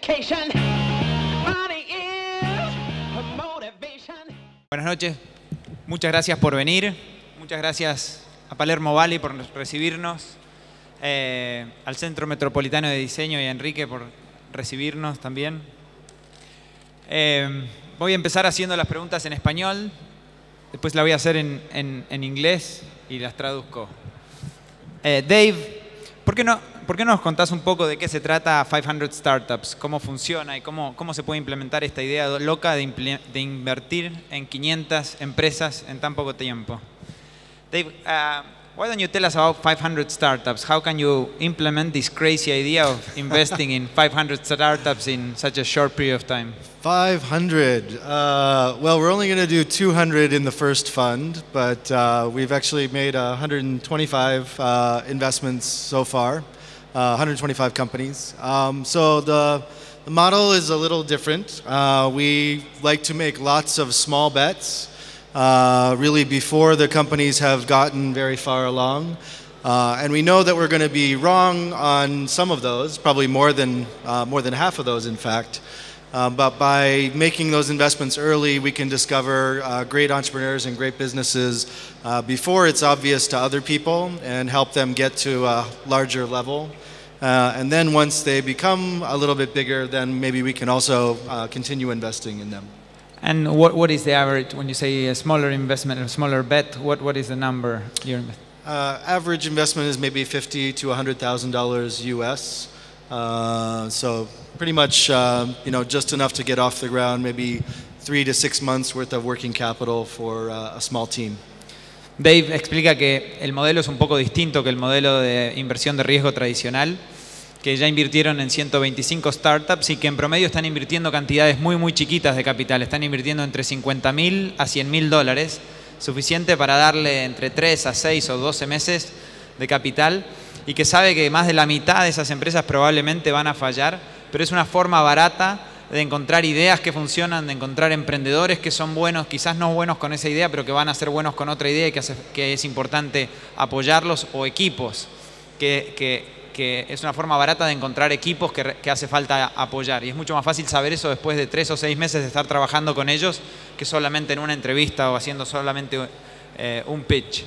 education. Money is motivation. Buenas noches, muchas gracias por venir, muchas gracias a PalermoValley por recibirnos, al Centro Metropolitano de Diseño y a Enrique por recibirnos también. Voy a empezar haciendo las preguntas en español, después la voy a hacer en inglés y las traduzco. Dave, ¿por qué no nos contás un poco de qué se trata 500 Startups? ¿Cómo funciona y cómo se puede implementar esta idea loca de invertir en 500 empresas en tan poco tiempo? Dave, why don't you tell us about 500 Startups? How can you implement this crazy idea of investing in 500 startups in such a short period of time? 500. Well, we're only going to do 200 in the first fund, but we've actually made 125 investments so far, 125 companies. So the model is a little different. We like to make lots of small bets, really before the companies have gotten very far along. And we know that we're going to be wrong on some of those, probably more than half of those, in fact. But by making those investments early, we can discover great entrepreneurs and great businesses before it's obvious to other people and help them get to a larger level. And then once they become a little bit bigger, then maybe we can also continue investing in them. And what is the average, when you say a smaller investment, a smaller bet, what is the number you're investing? Average investment is maybe $50,000 to $100,000 US. So pretty much, just enough to get off the ground, maybe 3 to 6 months worth of working capital for a small team. Dave explica que el modelo es un poco distinto que el modelo de inversión de riesgo tradicional, que ya invirtieron en 125 startups y que en promedio están invirtiendo cantidades muy chiquitas de capital. Están invirtiendo entre $50.000 a $100.000, suficiente para darle entre 3 a 6 o 12 meses de capital, y que sabe que más de la mitad de esas empresas probablemente van a fallar, pero es una forma barata de encontrar ideas que funcionan, de encontrar emprendedores que son buenos, quizás no buenos con esa idea, pero que van a ser buenos con otra idea y que es importante apoyarlos, o equipos, que es una forma barata de encontrar equipos que hace falta apoyar. Y es mucho más fácil saber eso después de 3 o 6 meses de estar trabajando con ellos que solamente en una entrevista o haciendo solamente un pitch.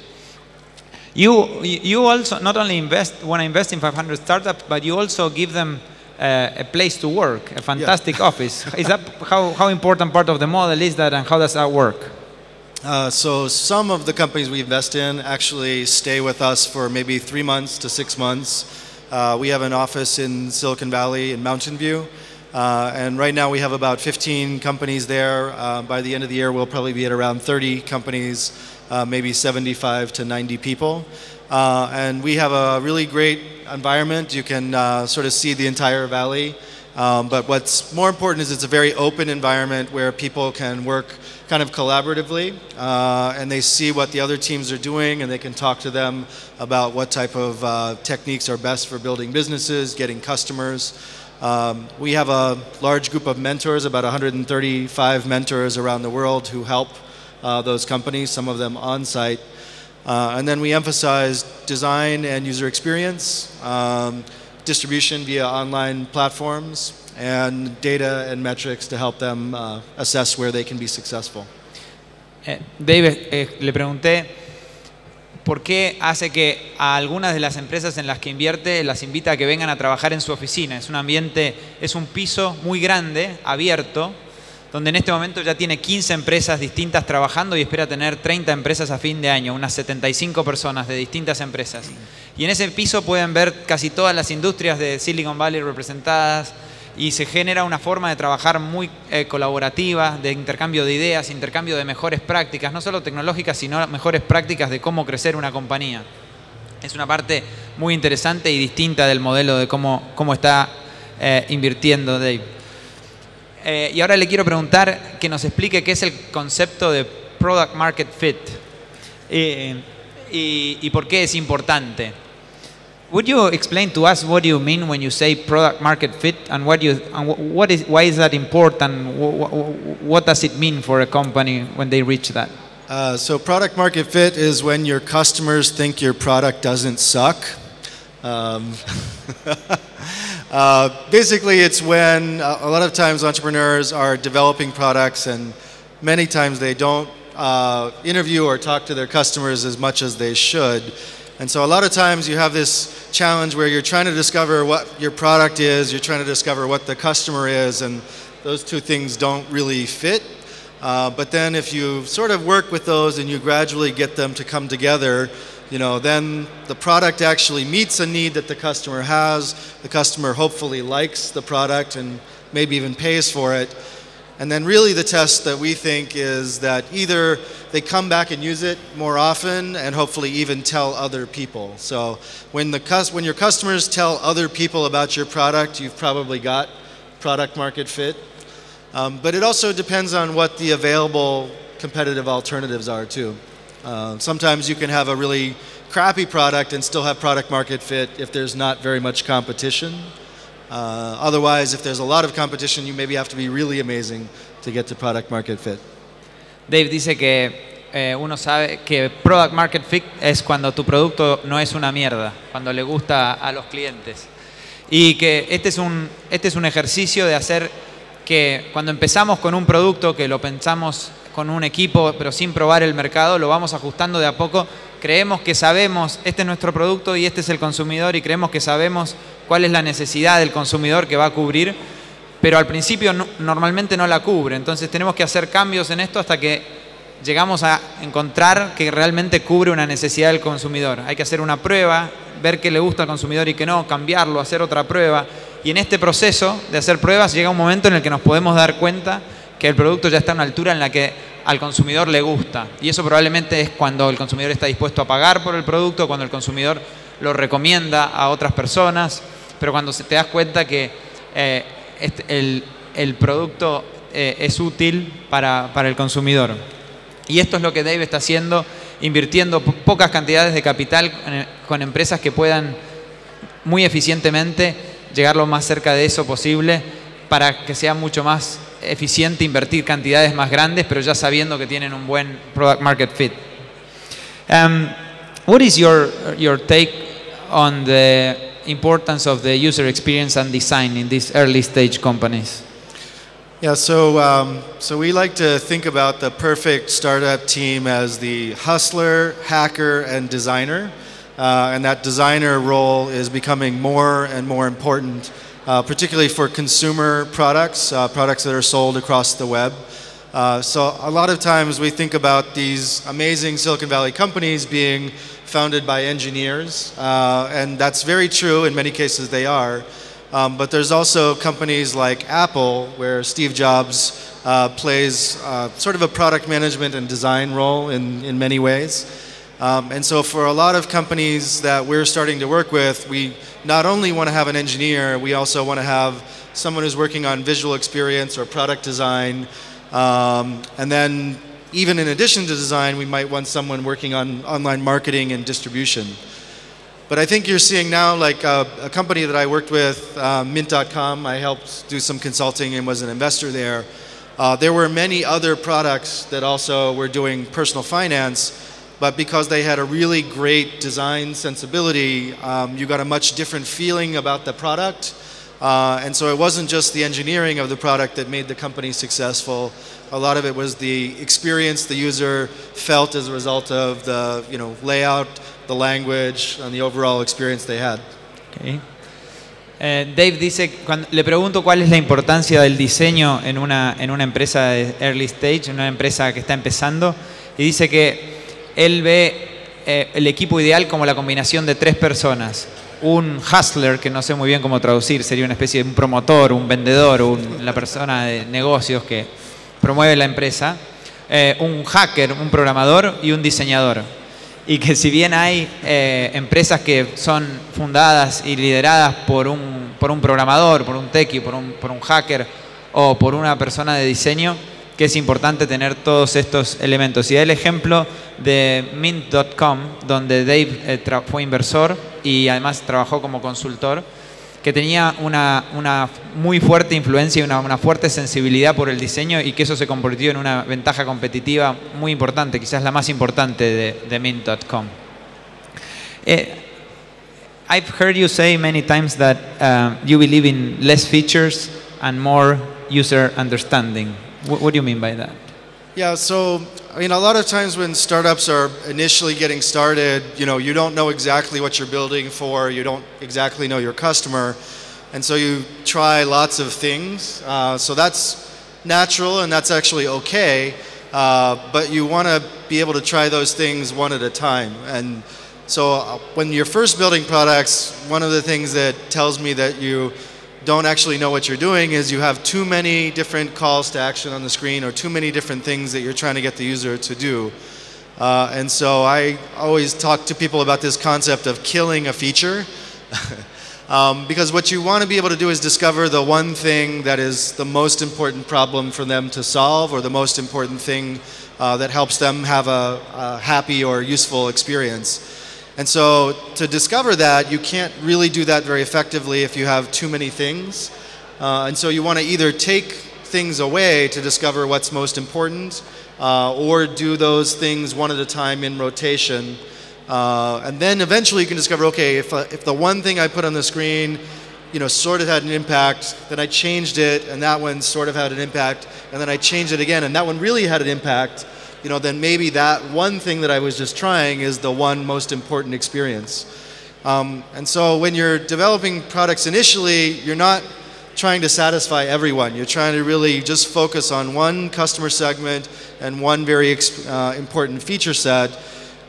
You also not only want to invest in 500 startups, but you also give them a place to work, a fantastic office. Is that how important part of the model is that, and how does that work? So some of the companies we invest in actually stay with us for maybe 3 months to 6 months. We have an office in Silicon Valley in Mountain View, and right now we have about 15 companies there. By the end of the year, we'll probably be at around 30 companies, maybe 75 to 90 people. And we have a really great environment. You can sort of see the entire valley. But what's more important is it's a very open environment where people can work kind of collaboratively, and they see what the other teams are doing, and they can talk to them about what type of techniques are best for building businesses, getting customers. We have a large group of mentors, about 135 mentors around the world who help those companies, some of them on site. And then we emphasize design and user experience, distribution via online platforms, and data and metrics to help them assess where they can be successful. Dave, le pregunté por qué hace que a algunas de las empresas en las que invierte las invita a que vengan a trabajar en su oficina. Es un ambiente, es un piso muy grande, abierto, donde en este momento ya tiene 15 empresas distintas trabajando y espera tener 30 empresas a fin de año, unas 75 personas de distintas empresas. Y en ese piso pueden ver casi todas las industrias de Silicon Valley representadas, y se genera una forma de trabajar muy colaborativa, de intercambio de ideas, intercambio de mejores prácticas, no solo tecnológicas, sino mejores prácticas de cómo crecer una compañía. Es una parte muy interesante y distinta del modelo de cómo está invirtiendo Dave. Y ahora le quiero preguntar que nos explique qué es el concepto de Product Market Fit y por qué es importante. Would you explain to us what you mean when you say product market fit, and why is that important? What does it mean for a company when they reach that? So product market fit is when your customers think your product doesn't suck. Basically, it's when a lot of times entrepreneurs are developing products, and many times they don't interview or talk to their customers as much as they should. And so a lot of times you have this challenge where you're trying to discover what your product is, you're trying to discover what the customer is, and those two things don't really fit. But then if you sort of work with those and you gradually get them to come together, you know, then the product actually meets a need that the customer has. The customer hopefully likes the product and maybe even pays for it. And then really the test that we think is that either they come back and use it more often and hopefully even tell other people. So when your customers tell other people about your product, you've probably got product market fit. But it also depends on what the available competitive alternatives are too. Sometimes you can have a really crappy product and still have product market fit if there's not very much competition. Otherwise, if there's a lot of competition, you maybe have to be really amazing to get to product market fit. Dave dice que uno sabe que product market fit es cuando tu producto no es una mierda, cuando le gusta a los clientes. Y que este es un ejercicio de hacer que cuando empezamos con un producto que lo pensamos con un equipo pero sin probar el mercado, lo vamos ajustando de a poco. Creemos que sabemos, este es nuestro producto y este es el consumidor, y creemos que sabemos cuál es la necesidad del consumidor que va a cubrir, pero al principio normalmente no la cubre. Entonces tenemos que hacer cambios en esto hasta que llegamos a encontrar que realmente cubre una necesidad del consumidor. Hay que hacer una prueba, ver qué le gusta al consumidor y qué no, cambiarlo, hacer otra prueba. Y en este proceso de hacer pruebas llega un momento en el que nos podemos dar cuenta que el producto ya está a una altura en la que al consumidor le gusta. Y eso probablemente es cuando el consumidor está dispuesto a pagar por el producto, cuando el consumidor lo recomienda a otras personas, pero cuando te das cuenta que el producto es útil para el consumidor. Y esto es lo que Dave está haciendo, invirtiendo pocas cantidades de capital con empresas que puedan muy eficientemente llegar lo más cerca de eso posible, para que sea mucho más eficiente invertir cantidades más grandes, pero ya sabiendo que tienen un buen product market fit. What is your take on the importance of the user experience and design in these early stage companies? Yeah, so we like to think about the perfect startup team as the hustler, hacker, and designer. And that designer role is becoming more and more important, particularly for consumer products, products that are sold across the web. So a lot of times we think about these amazing Silicon Valley companies being founded by engineers, and that's very true. In many cases they are. But there's also companies like Apple, where Steve Jobs plays sort of a product management and design role in many ways. And so for a lot of companies that we're starting to work with, we not only want to have an engineer, we also want to have someone who's working on visual experience or product design. And then even in addition to design, we might want someone working on online marketing and distribution. But I think you're seeing now, like a company that I worked with, Mint.com, I helped do some consulting and was an investor there. There were many other products that also were doing personal finance, but because they had a really great design sensibility, you got a much different feeling about the product. And so it wasn't just the engineering of the product that made the company successful. A lot of it was the experience the user felt as a result of the layout, the language, and the overall experience they had. Okay. Dave dice, cuando le pregunto cuál es la importancia del diseño en una empresa de early stage, en una empresa que está empezando, y dice que él ve el equipo ideal como la combinación de tres personas. Un hustler, que no sé muy bien cómo traducir, sería una especie de un promotor, un vendedor, la persona de negocios que promueve la empresa, un hacker, un programador y un diseñador. Y que si bien hay empresas que son fundadas y lideradas por un programador, por un techie, por un hacker o por una persona de diseño, que es importante tener todos estos elementos. Y da el ejemplo de Mint.com, donde Dave fue inversor y además trabajó como consultor, que tenía una muy fuerte influencia y una fuerte sensibilidad por el diseño, y que eso se convirtió en una ventaja competitiva muy importante, quizás la más importante de Mint.com. I've heard you say many times that you believe in less features and more user understanding. What do you mean by that? Yeah, so I mean, a lot of times when startups are initially getting started, you don't know exactly what you're building for, you don't exactly know your customer, and so you try lots of things. So that's natural and that's actually okay, but you want to be able to try those things one at a time. And so when you're first building products, one of the things that tells me that you don't actually know what you're doing is you have too many different calls to action on the screen or too many different things that you're trying to get the user to do. And so I always talk to people about this concept of killing a feature. Because what you want to be able to do is discover the one thing that is the most important problem for them to solve, or the most important thing that helps them have a happy or useful experience. And so to discover that, you can't really do that very effectively if you have too many things. And so you want to either take things away to discover what's most important, or do those things one at a time in rotation. And then eventually you can discover, okay, if the one thing I put on the screen, sort of had an impact, then I changed it, and that one sort of had an impact, and then I changed it again, and that one really had an impact, then maybe that one thing that I was just trying is the one most important experience. And so when you're developing products initially, you're not trying to satisfy everyone. You're trying to really just focus on one customer segment and one very important feature set.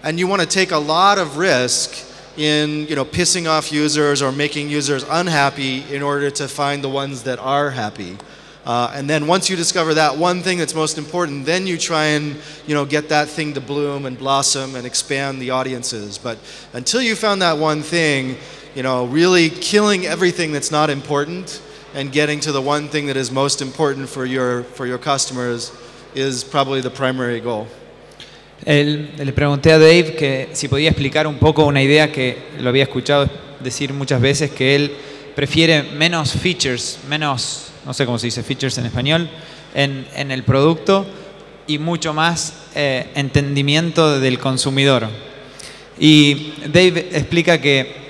And you want to take a lot of risk in pissing off users or making users unhappy in order to find the ones that are happy. And then once you discover that one thing that's most important, then you try and get that thing to bloom and blossom and expand the audiences. But until you found that one thing, really killing everything that's not important and getting to the one thing that is most important for your customers is probably the primary goal. Le pregunté a Dave que si podía explicar un poco una idea que lo había escuchado decir muchas veces, que él prefiere menos features, menos, no sé cómo se dice features en español, en el producto, y mucho más entendimiento del consumidor. Y Dave explica que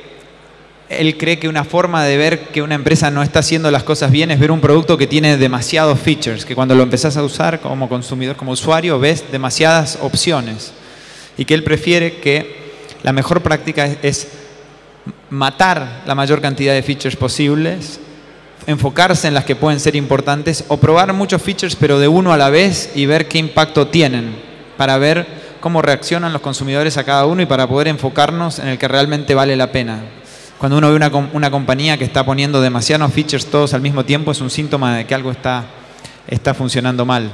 él cree que una forma de ver que una empresa no está haciendo las cosas bien es ver un producto que tiene demasiados features, que cuando lo empezás a usar como consumidor, como usuario, ves demasiadas opciones. Y que él prefiere que la mejor práctica es matar la mayor cantidad de features posibles, enfocarse en las que pueden ser importantes, o probar muchos features pero de uno a la vez y ver qué impacto tienen, para ver cómo reaccionan los consumidores a cada uno y para poder enfocarnos en el que realmente vale la pena. Cuando uno ve una compañía que está poniendo demasiados features todos al mismo tiempo, es un síntoma de que algo está funcionando mal.